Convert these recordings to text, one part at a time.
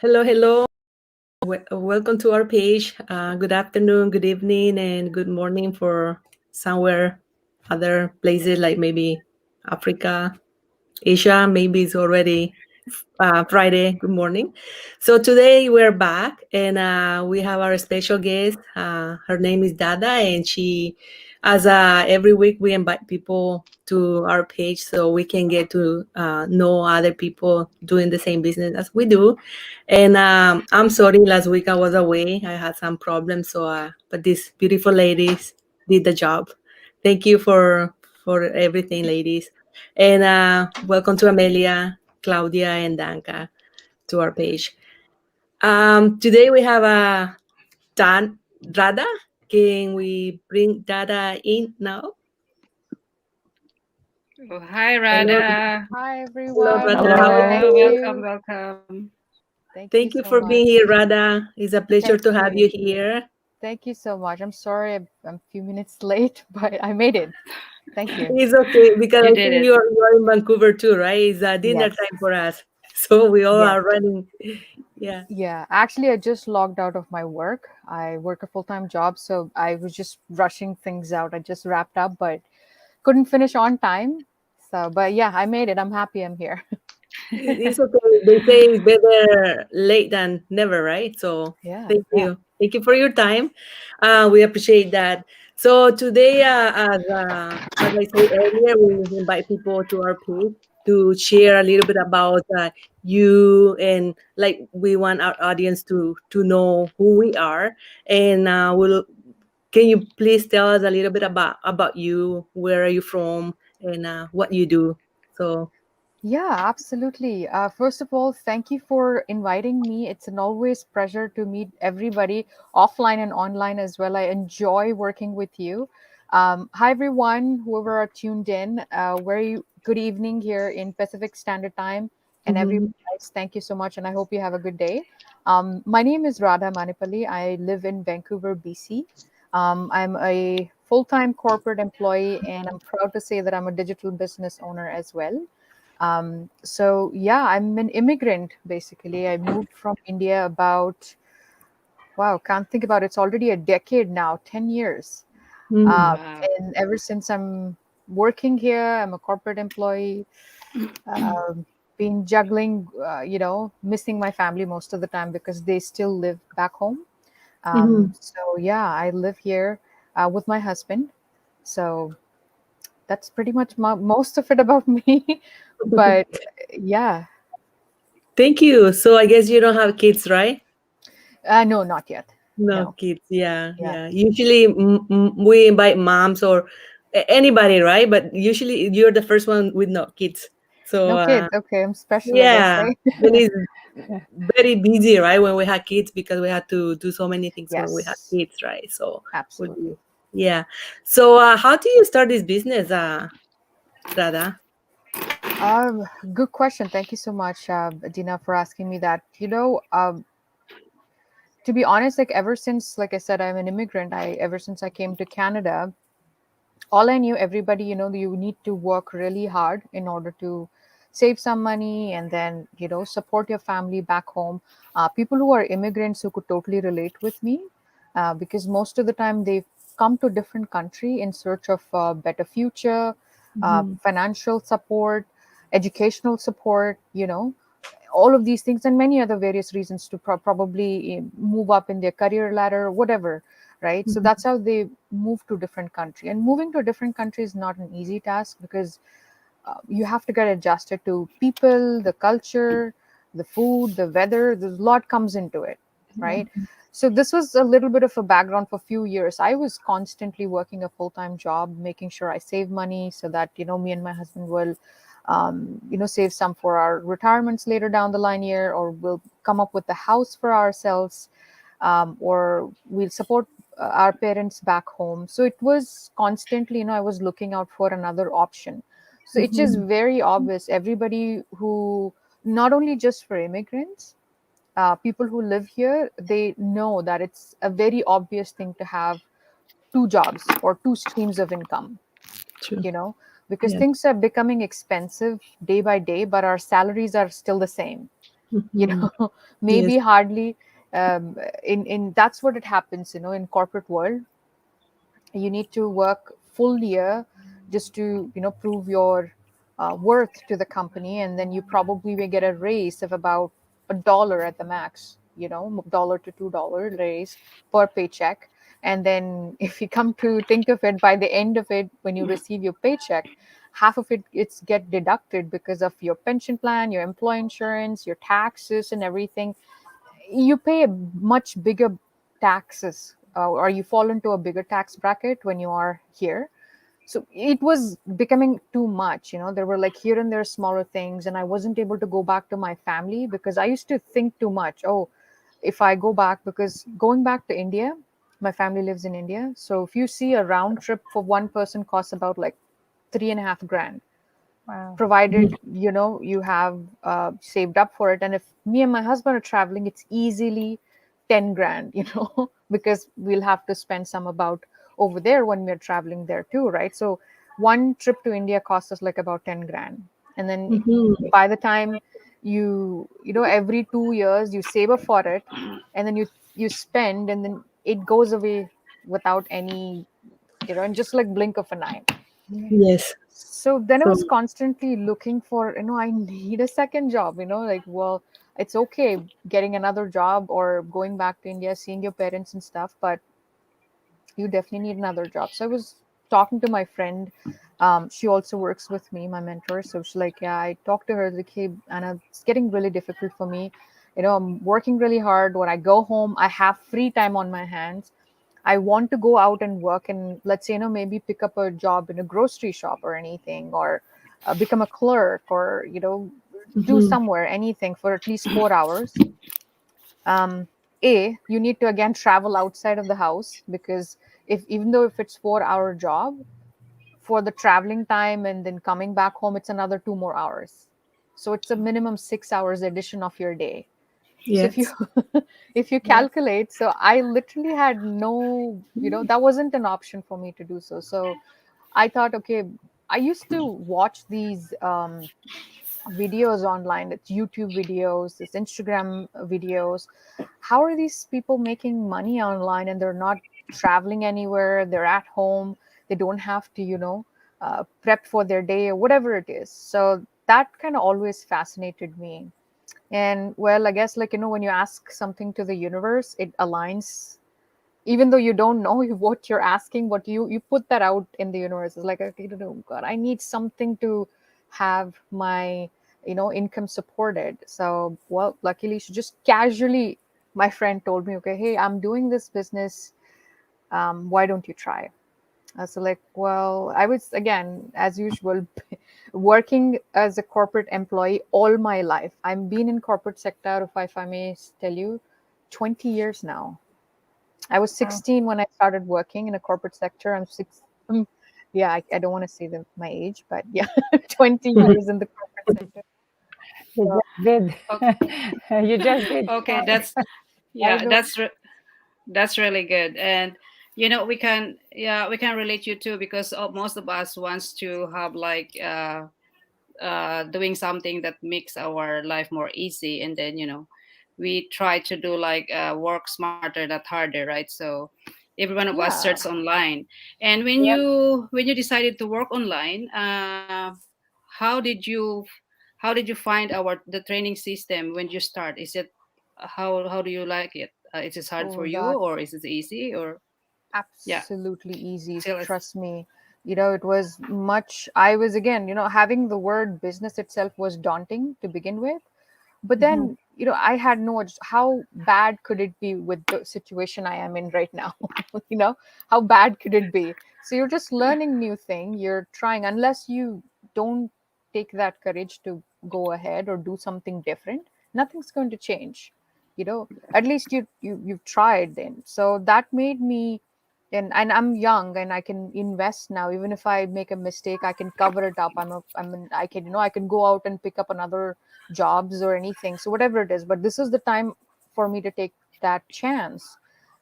Hello, hello. Welcome to our page. Good afternoon, good evening, and good morning for somewhere other places like maybe Africa, Asia. Maybe it's already Friday. Good morning. So today we're back and we have our special guest. Her name is Dada, and as every week, we invite people to our page so we can get to know other people doing the same business as we do. And I'm sorry, last week I was away. I had some problems, but these beautiful ladies did the job. Thank you for everything, ladies. And welcome to Amelia, Claudia, and Danka to our page. Today we have Dan Rada. Can we bring Dada in now? Oh, hi, Hello, Rada. Hi hello, everyone. Rada. How are Hello, Thank you? welcome, you. welcome. Thank you Thank you so for being here, much. Rada. It's a pleasure Thank to have you you. here. Thank you so much. I'm sorry I'm a few minutes late, but I made it. Thank you. It's okay because You I did think it. you are in Vancouver too, right? It's dinner Yes. time for us, so we all Yes. are running. Yeah. Yeah. Actually, I just logged out of my work. I work a full-time job, so I was just rushing things out. I just wrapped up, but couldn't finish on time. So, but yeah, I made it. I'm happy I'm here. It's okay. They say it's better late than never, right? So Yeah. thank Yeah. you. Thank you for your time. We appreciate that. So today, as I said earlier, we invite people to our page to share a little bit about you, and like we want our audience to know who we are. And we'll can you please tell us a little bit about you? Where are you from, and what you do? So. Yeah, absolutely. First of all, thank you for inviting me. It's an always pleasure to meet everybody offline and online as well. I enjoy working with you. Hi, everyone, whoever are tuned in. Very good evening here in Pacific Standard Time. And everyone, Mhm. else, thank you so much. And I hope you have a good day. My name is Radha Manipali. I live in Vancouver, BC. I'm a full time corporate employee, and I'm proud to say that I'm a digital business owner as well. So yeah, I'm an immigrant basically. I moved from India about, wow, can't think about it. It's already a decade now, 10 years. Mm. Uh, Wow. and ever since I'm working here, I'm a corporate employee, um, been juggling, missing my family most of the time because they still live back home. Mhm. So yeah, I live here with my husband. So that's pretty much most of it about me. But yeah, Thank you. So I guess you don't have kids, right? no, not yet. No No. kids. Yeah, Yeah. yeah. Usually we invite moms or anybody, right? But usually you're the first one with no kids. So No kids. Okay, I'm special, I guess, yeah, right? then it's very busy, right? When we had kids because we had to do so many things when we had Yes, kids, right? So would be absolutely. yeah. So how do you start this business, Radha? Good question. Thank you so much, Dina, for asking me that. To be honest, like ever since, like I said, I'm an immigrant. Ever since I came to Canada, all I knew, everybody, you need to work really hard in order to save some money and then, support your family back home. People who are immigrants who could totally relate with me, because most of the time they've come to a different country in search of a better future, Mhm. financial support, educational support, all of these things and many other various reasons to probably move up in their career ladder, whatever, right? So that's how they move to different country. And moving to a different country is not an easy task because you have to get adjusted to people, the culture, the food, the weather. There's a lot comes into it, right? So this was a little bit of a background for a few years. I was constantly working a full-time job, making sure I save money so that me and my husband will save some for our retirements later down the line here, or we'll come up with a house for ourselves, or we'll support our parents back home. So it was constantly, I was looking out for another option. So it is Mhm. very obvious. Everybody who, not only just for immigrants, people who live here, they know that it's a very obvious thing to have two jobs or two streams of income, True. you know, because Yeah. things are becoming expensive day by day, but our salaries are still the same. you Mhm. know. Yes. Maybe hardly. In That's what it happens, in corporate world. You need to work full year just to, prove your worth to the company, and then you probably will get a raise of about $1 at the max, $1 to $2 raise per paycheck. And then if you come to think of it, by the end of it, when you receive your paycheck, half of it's get deducted because of your pension plan, your employee insurance, your taxes and everything. You pay a much bigger taxes, or you fall into a bigger tax bracket when you are here. So it was becoming too much. There were like here and there smaller things, and I wasn't able to go back to my family because I used to think too much. Oh, if I go back, because going back to India, my family lives in India. So if you see, a round trip for one person costs about like 3.5 grand, Wow. provided you have saved up for it. And if me and my husband are traveling, it's easily 10 grand, because we'll have to spend some about over there when we're traveling there too, right? So one trip to India costs us like about 10 grand. And then Mhm. by the time every 2 years you save up for it, and then you spend, and then it goes away without any, and just like blink of an eye. Yes. So then I So was constantly looking for, I need a second job, like, well, it's okay getting another job or going back to India, seeing your parents and stuff, but you definitely need another job. So I was talking to my friend. She also works with me, my mentor. So she's like, yeah, I talked to her, like, hey, Anna, it's getting really difficult for me. I'm working really hard. When I go home, I have free time on my hands. I want to go out and work and, let's say, maybe pick up a job in a grocery shop or anything, or become a clerk, or, do mhm. somewhere, anything for at least 4 hours. You need to again travel outside of the house, because if even though if it's 4 hour job, for the traveling time and then coming back home, it's another 2 more hours. So it's a minimum 6 hours addition of your day. So if you Yes. if you Yes. calculate, so I literally had no, that wasn't an option for me to do so. So I thought, okay, I used to watch these videos online. It's YouTube videos, it's Instagram videos. How are these people making money online and they're not traveling anywhere? They're at home. They don't have to, prep for their day or whatever it is. So that kind of always fascinated me. And well, I guess, like, when you ask something to the universe, it aligns, even though you don't know what you're asking, but you put that out in the universe. It's like, okay, God, I need something to have my income supported. So, well, luckily, she just casually, my friend told me, okay, hey, I'm doing this business, why don't you try? So, like, well, I was, again, as usual, working as a corporate employee all my life. I've been in corporate sector, if I may tell you, 20 years now. I was Wow. 16 when I started working in a corporate sector. I'm six. Yeah, I don't want to say my age, but yeah, 20 years in the corporate sector. You So just did. Okay, You just did. okay, I yeah, know. that's really good. And we can relate you too, because most of us wants to have like doing something that makes our life more easy, and then we try to do like work smarter, not harder, right? So every one of us search Yeah. online. And when Yep. you decided to work online, how did you how did you find the training system when you start? Is it how do you like it? Is it hard for Oh, you, that or is it easy, or yeah, absolutely easy. tell us. Trust me. It was much. I was, again, having the word business itself was daunting to begin with. But Mhm. then, I had no how bad could it be with the situation I am in right now? you know, how bad could it be? So you're just learning new thing. You're trying, unless you don't take that courage to go ahead or do something different, nothing's going to change. At least you've tried then. So that made me, and I'm young and I can invest now. Even if I make a mistake, I can cover it up. I can, I can go out and pick up another jobs or anything. So whatever it is, but this is the time for me to take that chance.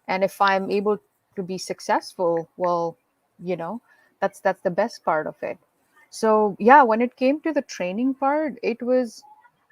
And if I'm able to be successful, well, you know, that's the best part of it. So yeah, when it came to the training part, it was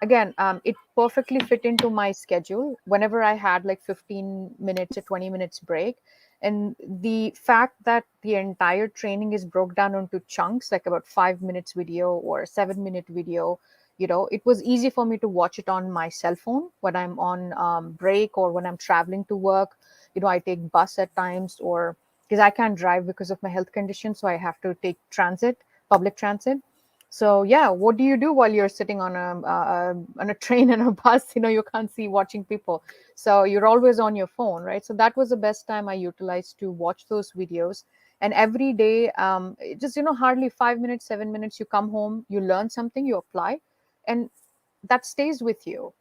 again, it perfectly fit into my schedule whenever I had like 15 minutes or 20 minutes break. And the fact that the entire training is broke down into chunks, like about 5 minutes video or 7 minute video, it was easy for me to watch it on my cell phone when I'm on break, or when I'm traveling to work. I take bus at times, or because I can't drive because of my health condition, so I have to take public transit. So yeah, what do you do while you're sitting on a train and a bus? You can't see watching people, so you're always on your phone, right? So that was the best time I utilized to watch those videos. And every day, just hardly 5 minutes, 7 minutes, you come home, you learn something, you apply, and that stays with you.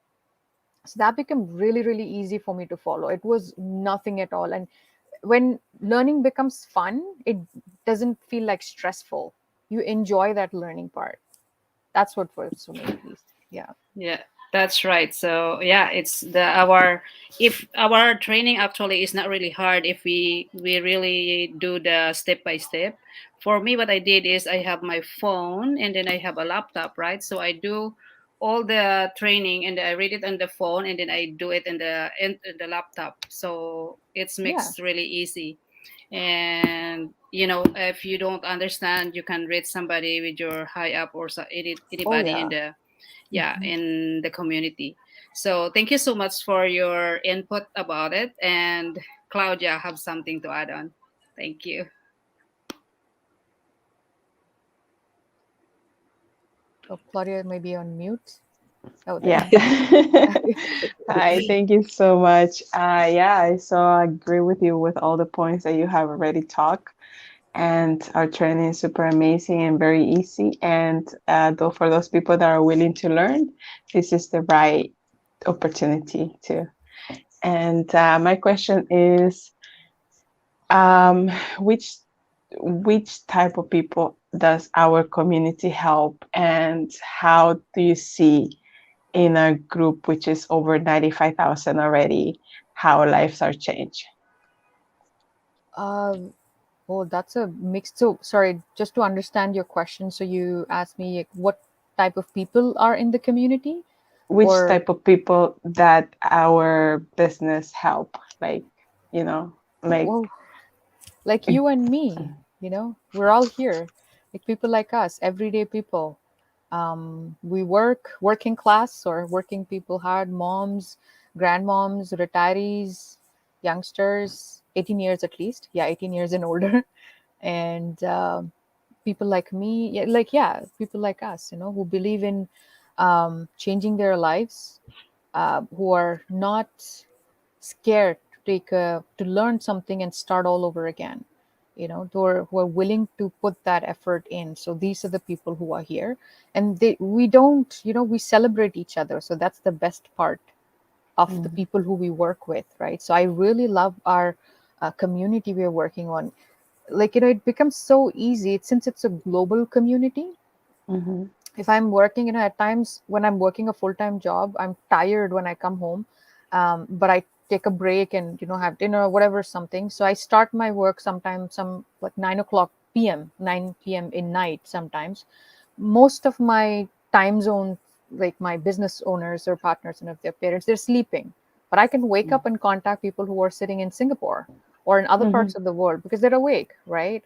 So that became really, really easy for me to follow. It was nothing at all. And when learning becomes fun, it doesn't feel like stressful. You enjoy that learning part. That's what works for me, at least. Yeah. Yeah, that's right. So yeah, it's the our if our training actually is not really hard if we really do the step by step. For me, what I did is I have my phone and then I have a laptop, right? So I do all the training and I read it on the phone and then I do it in the laptop. So it's Yeah. makes really easy. And if you don't understand, you can read somebody with your high up or Oh, anybody in yeah. the Mhm. in the community. So thank you so much for your input about it. And Claudia have something to add on. Thank you. Oh, Claudia may be on mute. Oh, there Yeah. you go. Hi, thank you so much. Yeah, I so agree with you with all the points that you have already talked. And our training is super amazing and very easy. And though for those people that are willing to learn, this is the right opportunity too. And my question is, um, which which type of people does our community help, and how do you see in a group which is over 95,000 already, how lives are changed? Uh, oh, that's a mix. So, sorry, just to understand your question. So, you asked me like, what type of people are in the community, Which or type of people that our business help, like, you know, like, well, like you and me, we're all here, like people like us, everyday people. We working class or working people hard, moms, grandmoms, retirees, youngsters, 18 years at least. Yeah, 18 years and older. And people like me, yeah, people like us, who believe in changing their lives, who are not scared to to learn something and start all over again, who are willing to put that effort in. So these are the people who are here. And we don't, we celebrate each other, so that's the best part of the mm-hmm, people who we work with, right? So I really love our community we are working on. Like, it becomes so easy since it's a global community. mm-hmm, If I'm working, at times when I'm working a full-time job, I'm tired when I come home, but I take a break and have dinner or whatever, something. So I start my work sometimes some like 9 o'clock p.m., 9 p.m. in night sometimes. Most of my time zone, like my business owners or partners and if their parents, they're sleeping, but I can wake up and contact people who are sitting in Singapore or in other mm-hmm, parts of the world because they're awake, right?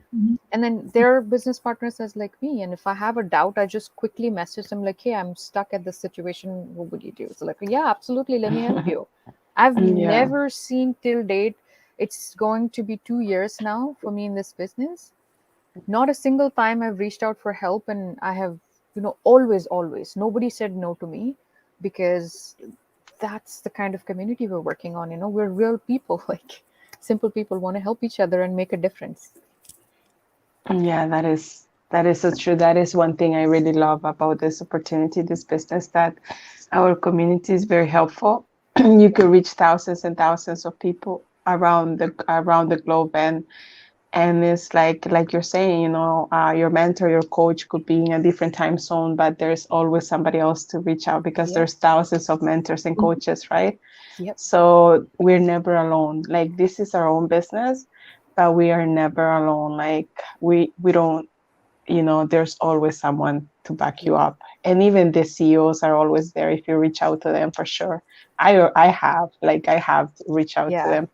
And then their business partners as like me, and if I have a doubt, I just quickly message them like, hey, I'm stuck at this situation, what would you do? So like, yeah, absolutely, let me help you. I've yeah. never seen till date, it's going to be 2 years now for me in this business, not a single time I've reached out for help, and I have, always nobody said no to me, because that's the kind of community we're working on. We're real people, like simple people want to help each other and make a difference. Yeah, that is so true. That is one thing I really love about this opportunity, this business, that our community is very helpful. You could reach thousands and thousands of people around the globe, and it's like you're saying, your mentor, your coach could be in a different time zone, but there's always somebody else to reach out because Yep. there's thousands of mentors and coaches, right? Yep. So we're never alone. Like, this is our own business, but we are never alone. Like, we don't there's always someone to back you up. And even the CEOs are always there if you reach out to them, for sure. I have reached out to Yeah. them.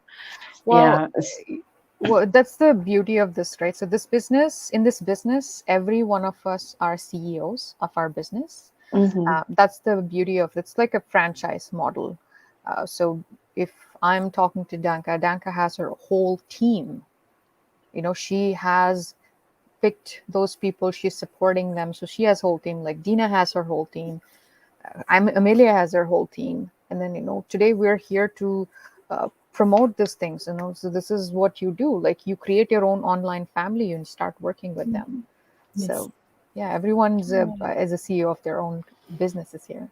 Well, Yeah. well, that's the beauty of this, right? So in this business, every one of us are CEOs of our business. Hmm. That's the beauty of it's like a franchise model. So if I'm talking to Danka has her whole team. She has picked those people. She's supporting them. So she has whole team. Like Dina has her whole team. Amelia has her whole team. And then today we're here to promote these things. So this is what you do. Like you create your own online family and start working with them. Yes. So yeah, everyone's as a CEO of their own businesses here.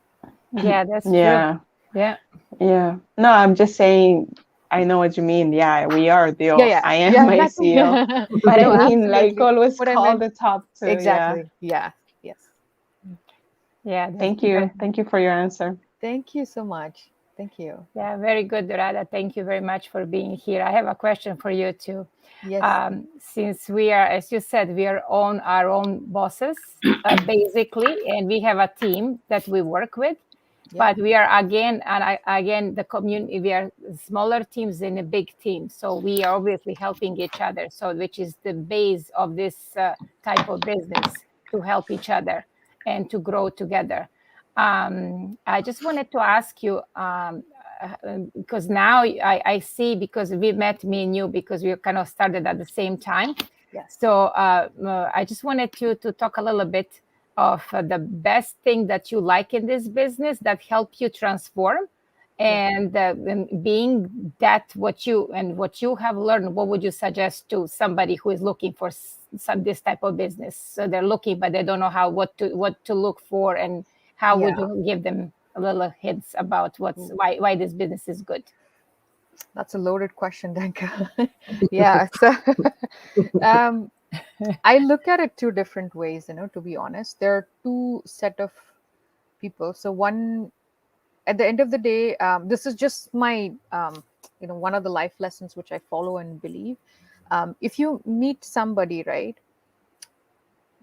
Yeah, that's true. Yeah. Yeah. Yeah. No, I'm just saying, I know what you mean. Yeah, we are Yeah, the yeah, I am yeah. my Nothing. CEO. But I No, mean, like, absolutely. always What I call meant the top two. Yeah. exactly. Yeah. Yes. Yeah, that's Thank good. you. Thank you for your answer. Thank you so much. Thank you. Yeah, very good, Radha. Thank you very much for being here. I have a question for you too. Yes. Since we are, as you said, we are on our own bosses, basically, and we have a team that we work with. Yeah. But we are again the community. We are smaller teams in a big team, so we are obviously helping each other. So, which is the base of this type of business, to help each other and to grow together. I just wanted to ask you, because now I see, because we met, me and you, because we kind of started at the same time. Yes. So I just wanted to talk a little bit of the best thing that you like in this business that help you transform, and being that what you have learned, what would you suggest to somebody who is looking for this type of business? So they're looking, but they don't know what to look for, and how would Yeah. you give them a little hints about why this business is good? That's a loaded question, Danka. Yeah. So um, I look at it two different ways, to be honest. There are two set of people. So one, at the end of the day, this is just my, one of the life lessons which I follow and believe. If you meet somebody, right,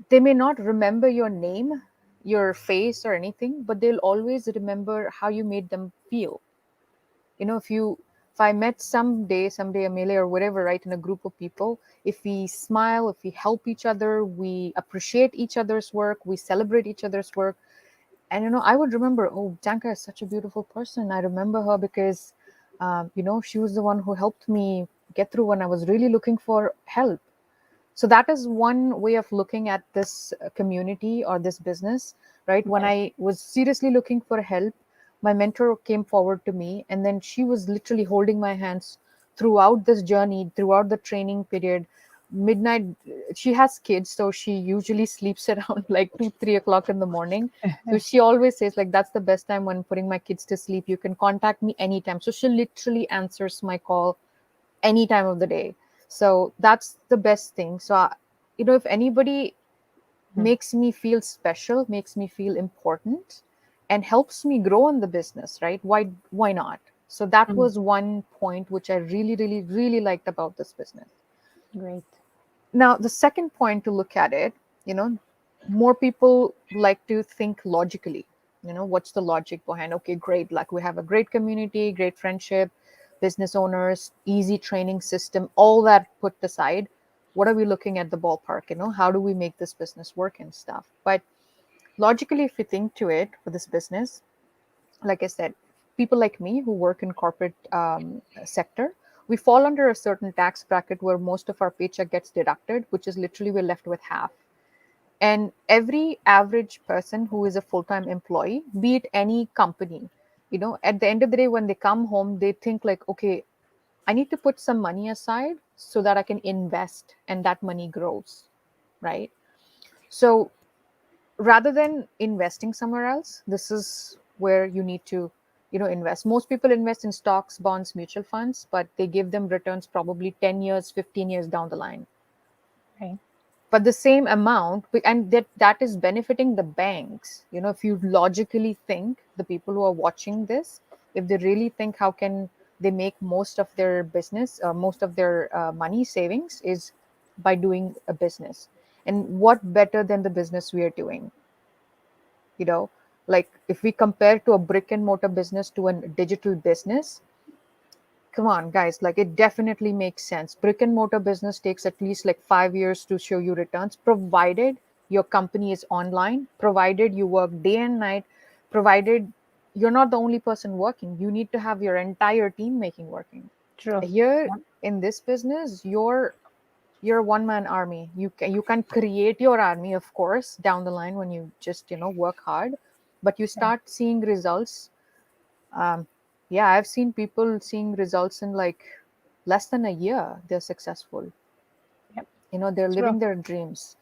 they may not remember your name, your face, or anything, but they'll always remember how you made them feel. If I met someday Amelia or whatever, right, in a group of people, if we smile, if we help each other, we appreciate each other's work, we celebrate each other's work. And I would remember, oh, Janka is such a beautiful person. I remember her because she was the one who helped me get through when I was really looking for help. So that is one way of looking at this community or this business, right? When I was seriously looking for help, my mentor came forward to me, and then she was literally holding my hands throughout this journey, throughout the training period. Midnight, she has kids, so she usually sleeps around like 2-3 o'clock in the morning. So she always says, like, that's the best time when putting my kids to sleep. You can contact me anytime. So she literally answers my call any time of the day. So that's the best thing. So if anybody makes me feel special, makes me feel important, and helps me grow in the business, right, why not? So that was one point which I really, really, really liked about this business. Great. Now the second point to look at it, more people like to think logically. What's the logic behind, okay, great, like we have a great community, great friendship, business owners, easy training system, all that put aside, what are we looking at the ballpark? How do we make this business work and stuff? But logically, if we think to it for this business, like I said, people like me who work in corporate sector, we fall under a certain tax bracket where most of our paycheck gets deducted, which is literally we're left with half. And every average person who is a full-time employee, be it any company, at the end of the day, when they come home, they think like, okay, I need to put some money aside so that I can invest and that money grows, right? So rather than investing somewhere else, this is where you need to invest. Most people invest in stocks, bonds, mutual funds, but they give them returns probably 10 years, 15 years down the line. Okay. But the same amount, and that is benefiting the banks. If you logically think, the people who are watching this, if they really think how can they make most of their business, most of their money savings is by doing a business. And what better than the business we are doing? You know, like if we compare to a brick and mortar business to a digital business, come on guys, like it definitely makes sense. Brick and mortar business takes at least like 5 years to show you returns, provided your company is online, provided you work day and night, provided you're not the only person working. You need to have your entire team making working. True. Here Yeah. in this business, you're a one man army. You can create your army, of course, down the line when you just work hard, but you Yeah. start seeing results. um, yeah, I've seen people seeing results in like less than a year. They're successful. Yep. They're True. living their dreams.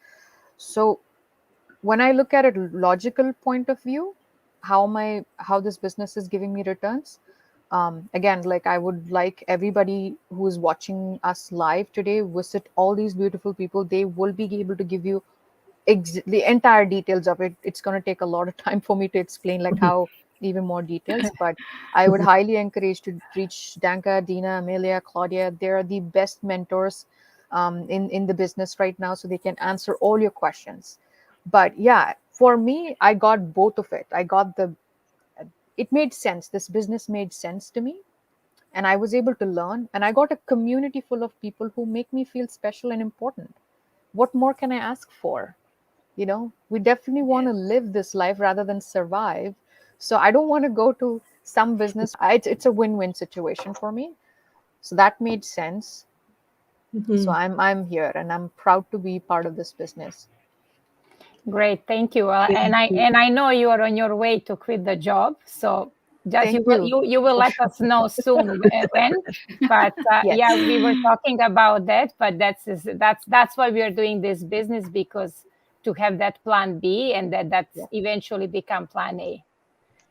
So when I look at it logical point of view, how this business is giving me returns. Again, like I would like everybody who is watching us live today, visit all these beautiful people. They will be able to give you the entire details of it. It's going to take a lot of time for me to explain like how even more details, but I would highly encourage to reach Danka, Dina, Amelia, Claudia. They're the best mentors in the business right now, so they can answer all your questions. But yeah, for me, I got both of it. I got the it made sense. This business made sense to me, and I was able to learn, and I got a community full of people who make me feel special and important. What more can I ask for? We definitely want to live this life rather than survive. So I don't want to go to some business. It's a win-win situation for me. So that made sense. So Mhm. I'm here, and I'm proud to be part of this business. Great, thank you. And Thank you. I know you are on your way to quit the job, so just Thank you. you will For let sure. us know soon when. But yeah, Yes. we were talking about that, but that's why we are doing this business, because to have that plan B, and that's Yeah. eventually become plan A.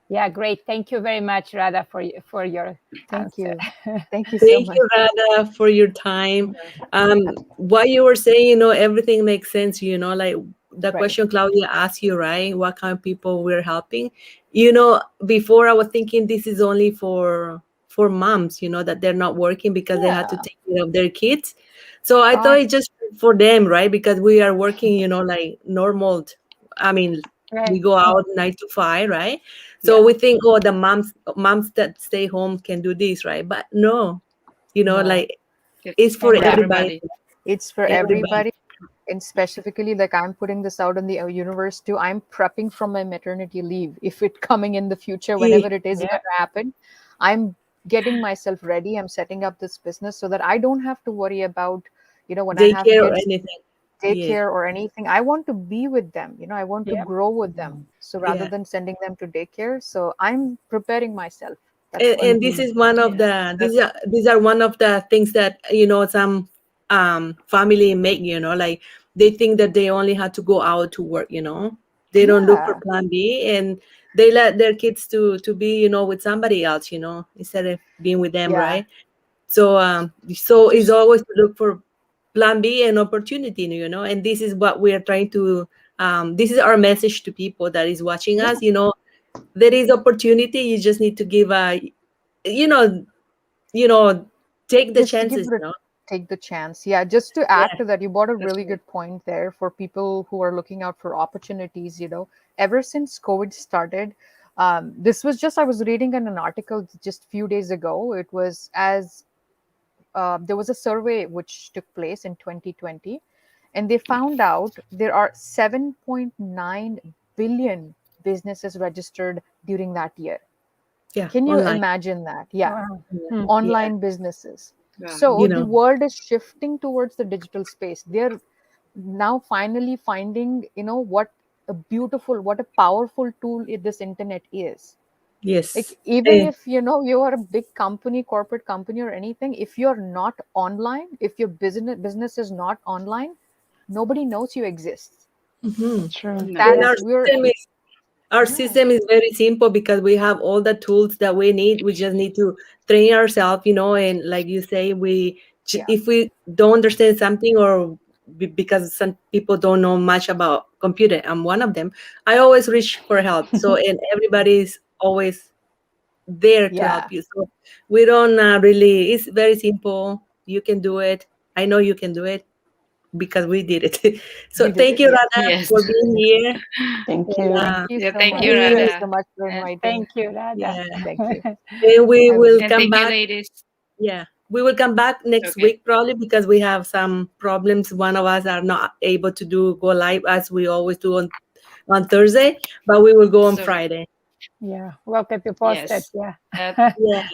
Yeah, great. Thank you very much, Radha, for your Thank answer. you. Thank you so Thank much. you, Rada, for your time. Abs- What you were saying, everything makes sense. Like the Right. question Claudia asked you, right? What kind of people we're helping? Before I was thinking this is only for moms, that they're not working because they had to Yeah. take care of their kids. So I thought Got it's just for them, right? Because we are working, like normal. I mean, we Right. go out 9 to 5, right? So yeah. we think, oh, the moms that stay home can do this, right? But no, No. like It's it's for for Yeah. everybody. everybody. It's for Everybody. everybody. And specifically, like I'm putting this out in the universe too. I'm prepping from my maternity leave. If it coming in the future, whenever Eh, it is Yeah. going to happen, I'm getting myself ready. I'm setting up this business so that I don't have to worry about, when I have Daycare or kids, anything. Yeah. daycare or anything. I want to be with them. I want to Yep. grow with them. So rather Yeah. than sending them to daycare, so I'm preparing myself. That's and, what. and this Mhm. is one of Yeah. the That's these are one of the things that some family make, like they think that they only have to go out to work. They don't look for Yeah. plan B, and they let their kids to be with somebody else, instead of being with them, Yeah. right? So it's Just always to look for plan B and opportunity, and this is what we are trying to this is our message to people that is watching yeah. us. There is opportunity. You just need to give a you know you know take the Just to give chances. it a take the chance. Yeah, just to Yeah, add to that, you brought a that's really right. good point there for people who are looking out for opportunities. Ever since COVID started, this was just I was reading in an article just a few days ago. It was as there was a survey which took place in 2020, and they found out there are 7.9 billion businesses registered during that year. Yeah, Can you online. imagine that? Yeah, wow. Yeah, Hmm. yeah. online businesses. Yeah. So you the know world is shifting towards the digital space. They're now finally finding, what a powerful tool this internet is. yes. Like even Eh, if you are a big company, corporate company or anything, if you're not online, if your business is not online, nobody knows you exist. mhm. True. And That's No. we're our yeah, system is very simple because we have all the tools that we need. We just need to train ourselves, and like you say, yeah, if we don't understand something, or because some people don't know much about computer, I'm one of them. I always reach for help. So, and everybody's always there to yeah. help you. So we don't really. It's very simple. You can do it. I know you can do it. because we did it. So We did thank it. you, Yeah. Rana, Yes. for being here. Thank And, you. Thank you Yeah, so thank much. you, Thank you we, so Rada. much for And inviting. Thank you, Rada. yeah, Thank you. and we I will. will and come thank you, back. ladies. Yeah, we will come back next Okay. week probably because we have some problems. One of us are not able to go live as we always do on Thursday, but we will go on So Friday. Yeah, we'll keep you posted. yes. Yeah. Yeah.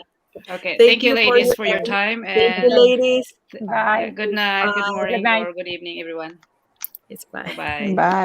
Okay. Thank Thank you, you for ladies, your for your time. time, Thank you, and Thank ladies. you. yeah, Bye. good night, good Bye. Good morning, night. or good evening, everyone. It's bye. Bye bye. Bye.